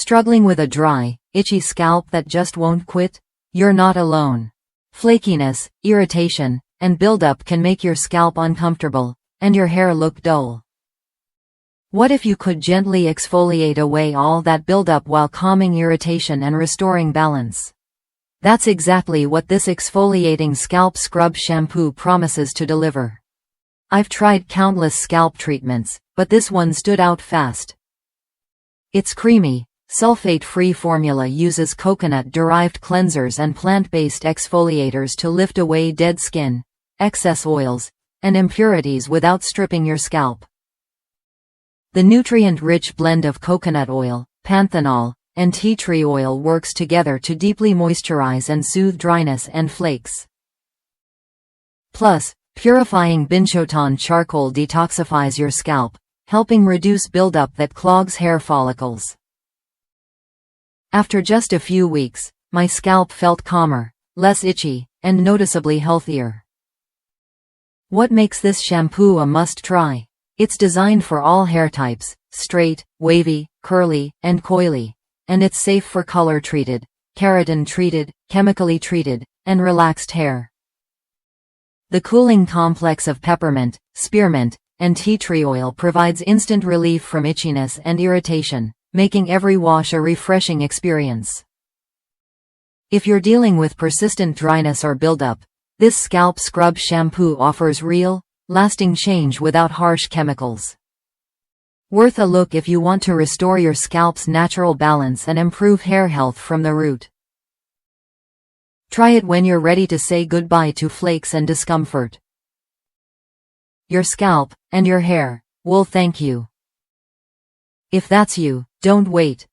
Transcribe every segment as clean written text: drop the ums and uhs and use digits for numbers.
Struggling with a dry, itchy scalp that just won't quit? You're not alone. Flakiness, irritation, and buildup can make your scalp uncomfortable, and your hair look dull. What if you could gently exfoliate away all that buildup while calming irritation and restoring balance? That's exactly what this exfoliating scalp scrub shampoo promises to deliver. I've tried countless scalp treatments, but this one stood out fast. Its creamy, sulfate-free formula uses coconut-derived cleansers and plant-based exfoliators to lift away dead skin, excess oils, and impurities without stripping your scalp. The nutrient-rich blend of coconut oil, panthenol, and tea tree oil works together to deeply moisturize and soothe dryness and flakes. Plus, purifying Binchotan charcoal detoxifies your scalp, helping reduce buildup that clogs hair follicles. After just a few weeks, my scalp felt calmer, less itchy, and noticeably healthier. What makes this shampoo a must-try? It's designed for all hair types, straight, wavy, curly, and coily, and it's safe for color-treated, keratin-treated, chemically treated, and relaxed hair. The cooling complex of peppermint, spearmint, and tea tree oil provides instant relief from itchiness and irritation, making every wash a refreshing experience. If you're dealing with persistent dryness or buildup, this scalp scrub shampoo offers real, lasting change without harsh chemicals. Worth a look if you want to restore your scalp's natural balance and improve hair health from the root. Try it when you're ready to say goodbye to flakes and discomfort. Your scalp, and your hair, will thank you. If that's you, don't wait.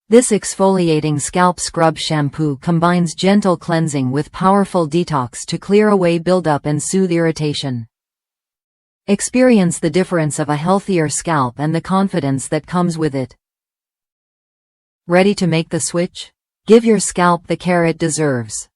This exfoliating scalp scrub shampoo combines gentle cleansing with powerful detox to clear away buildup and soothe irritation. Experience the difference of a healthier scalp and the confidence that comes with it. Ready to make the switch? Give your scalp the care it deserves.